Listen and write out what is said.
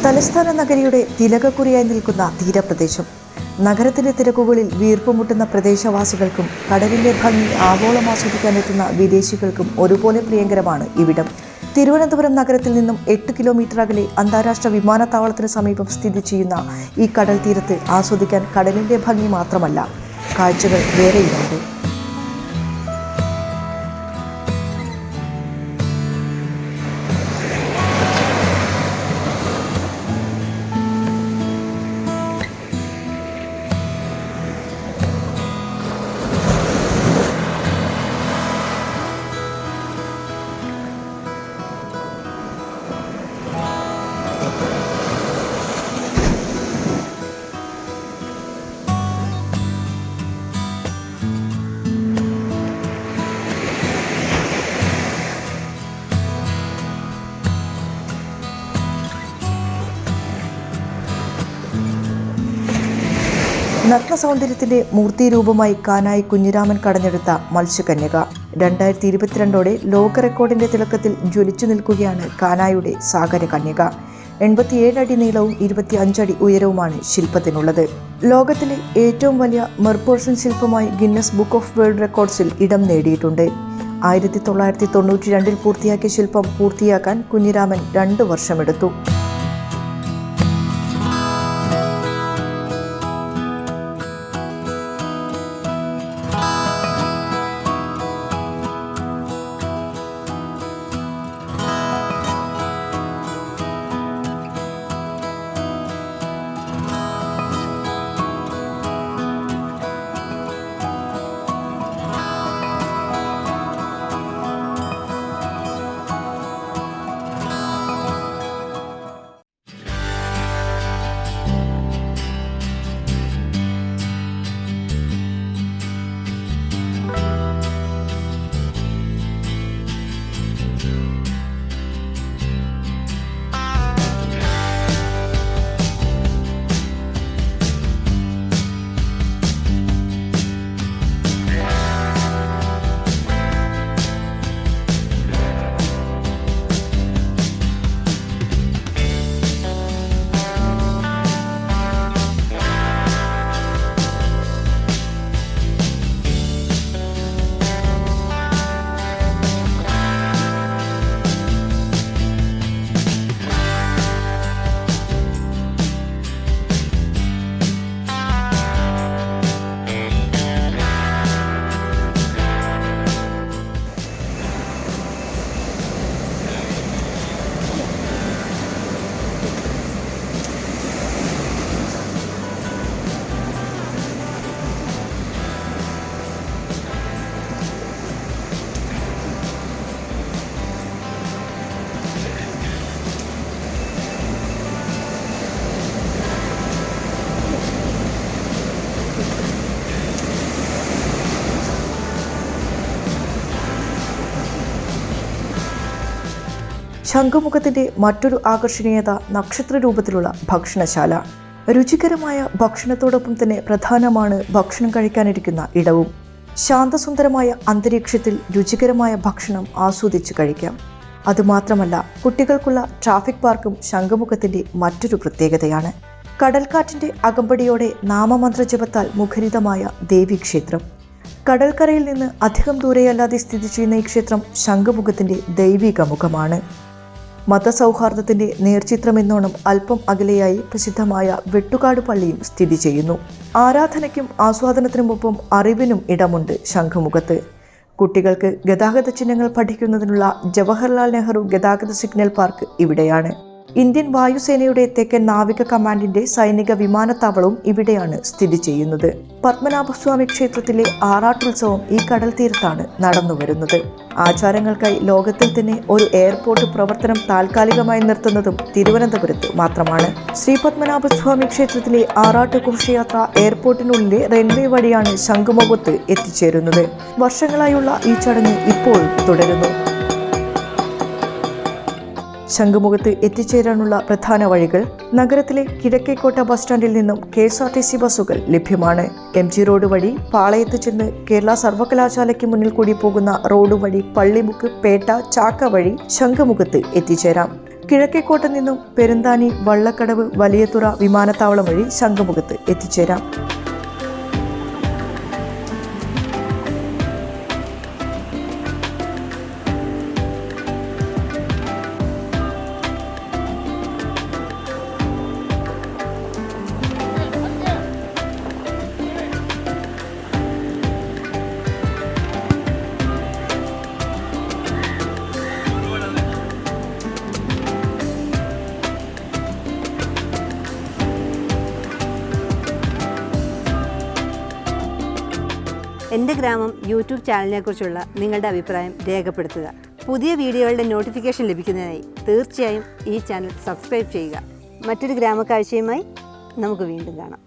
തലസ്ഥാന നഗരിയുടെ തിലകക്കുറിയായി നിൽക്കുന്ന തീരപ്രദേശം. നഗരത്തിന്റെ തിരക്കുകളിൽ വീർപ്പുമുട്ടുന്ന പ്രദേശവാസികൾക്കും കടലിന്റെ ഭംഗി ആവോളം ആസ്വദിക്കാനെത്തുന്ന വിദേശികൾക്കും ഒരുപോലെ പ്രിയങ്കരമാണ് ഇവിടം. തിരുവനന്തപുരം നഗരത്തിൽ നിന്നും 8 കിലോമീറ്റർ അകലെ അന്താരാഷ്ട്ര വിമാനത്താവളത്തിന് സമീപം സ്ഥിതി ചെയ്യുന്ന ഈ കടൽ തീരത്ത് ആസ്വദിക്കാൻ കടലിന്റെ ഭംഗി മാത്രമല്ല, കാഴ്ചകൾ വേറെയുമുണ്ട്. നഗ്ന സൗന്ദര്യത്തിന്റെ മൂർത്തിരൂപമായി കാനായി കുഞ്ഞിരാമൻ കടഞ്ഞെടുത്ത മത്സ്യകന്യക 2022 ലോക റെക്കോർഡിന്റെ തിളക്കത്തിൽ ജ്വലിച്ചു നിൽക്കുകയാണ് കാനായുടെ സാഗര കന്യക. 87 അടി നീളവും 25 അടി ഉയരവുമാണ് ശില്പത്തിനുള്ളത്. ലോകത്തിലെ ഏറ്റവും വലിയ മെർപേഴ്സൺ ശില്പമായി ഗിന്നസ് ബുക്ക് ഓഫ് വേൾഡ് റെക്കോർഡ്സിൽ ഇടം നേടിയിട്ടുണ്ട്. 1992 പൂർത്തിയാക്കിയ ശില്പം പൂർത്തിയാക്കാൻ കുഞ്ഞിരാമൻ 2 വർഷമെടുത്തു. ശംഖുമുഖത്തിന്റെ മറ്റൊരു ആകർഷണീയത നക്ഷത്ര രൂപത്തിലുള്ള ഭക്ഷണശാല. രുചികരമായ ഭക്ഷണത്തോടൊപ്പം തന്നെ പ്രധാനമാണ് ഭക്ഷണം കഴിക്കാനിരിക്കുന്ന ഇടവും. ശാന്തസുന്ദരമായ അന്തരീക്ഷത്തിൽ രുചികരമായ ഭക്ഷണം ആസ്വദിച്ച് കഴിക്കാം. അതുമാത്രമല്ല, കുട്ടികൾക്കുള്ള ട്രാഫിക് പാർക്കും ശംഖുമുഖത്തിന്റെ മറ്റൊരു പ്രത്യേകതയാണ്. കടൽക്കാറ്റിന്റെ അകമ്പടിയോടെ നാമമന്ത്രജപത്താൽ മുഖരിതമായ ദേവീക്ഷേത്രം. കടൽക്കരയിൽ നിന്ന് അധികം ദൂരെയല്ലാതെ സ്ഥിതി ചെയ്യുന്ന ഈ ക്ഷേത്രം ശംഖുമുഖത്തിന്റെ ദൈവിക മുഖമാണ്. മതസൗഹാർദ്ദത്തിന്റെ നേർചിത്രമെന്നോണം അല്പം അകലെയായി പ്രസിദ്ധമായ വെട്ടുകാട് പള്ളിയും സ്ഥിതി ചെയ്യുന്നു. ആരാധനയ്ക്കും ആസ്വാദനത്തിനുമൊപ്പം അറിവിനും ഇടമുണ്ട് ശംഖുമുഖത്ത്. കുട്ടികൾക്ക് ഗതാഗത ചിഹ്നങ്ങൾ പഠിക്കുന്നതിനുള്ള ജവഹർലാൽ നെഹ്റു ഗതാഗത സിഗ്നൽ പാർക്ക് ഇവിടെയാണ്. ഇന്ത്യൻ വായുസേനയുടെ തെക്കൻ നാവിക കമാൻഡിന്റെ സൈനിക വിമാനത്താവളവും ഇവിടെയാണ് സ്ഥിതി ചെയ്യുന്നത്. പത്മനാഭസ്വാമി ക്ഷേത്രത്തിലെ ആറാട്ടുത്സവം ഈ കടൽ തീരത്താണ് നടന്നുവരുന്നത്. ആചാരങ്ങൾക്കായി ലോകത്തിൽ തന്നെ ഒരു എയർപോർട്ട് പ്രവർത്തനം താൽക്കാലികമായി നിർത്തുന്നതും തിരുവനന്തപുരത്ത് മാത്രമാണ്. ശ്രീ പത്മനാഭസ്വാമി ക്ഷേത്രത്തിലെ ആറാട്ട് ഘോഷയാത്ര എയർപോർട്ടിനുള്ളിലെ റൺവേ വഴിയാണ് ശംഖുമുഖത്ത് എത്തിച്ചേരുന്നത്. വർഷങ്ങളായുള്ള ഈ ചടങ്ങ് ഇപ്പോഴും തുടരുന്നു. ശംഖുമുഖത്ത് എത്തിച്ചേരാനുള്ള പ്രധാന വഴികൾ: നഗരത്തിലെ കിഴക്കേക്കോട്ട ബസ് സ്റ്റാൻഡിൽ നിന്നും KSRTC ബസ്സുകൾ ലഭ്യമാണ്. MG റോഡ് വഴി പാളയത്ത് ചെന്ന് കേരള സർവകലാശാലയ്ക്ക് മുന്നിൽ കൂടി പോകുന്ന റോഡ് വഴി പള്ളിമുക്ക്, പേട്ട, ചാക്ക വഴി ശംഖുമുഖത്ത് എത്തിച്ചേരാം. കിഴക്കേക്കോട്ട നിന്നും പെരുന്താനി, വള്ളക്കടവ്, വലിയതുറ വിമാനത്താവളം വഴി ശംഖുമുഖത്ത് എത്തിച്ചേരാം. എൻ്റെ ഗ്രാമം യൂട്യൂബ് ചാനലിനെക്കുറിച്ചുള്ള നിങ്ങളുടെ അഭിപ്രായം രേഖപ്പെടുത്തുക. പുതിയ വീഡിയോകളുടെ നോട്ടിഫിക്കേഷൻ ലഭിക്കുന്നതിനായി തീർച്ചയായും ഈ ചാനൽ സബ്സ്ക്രൈബ് ചെയ്യുക. മറ്റൊരു ഗ്രാമക്കാഴ്ചയുമായി നമുക്ക് വീണ്ടും കാണാം.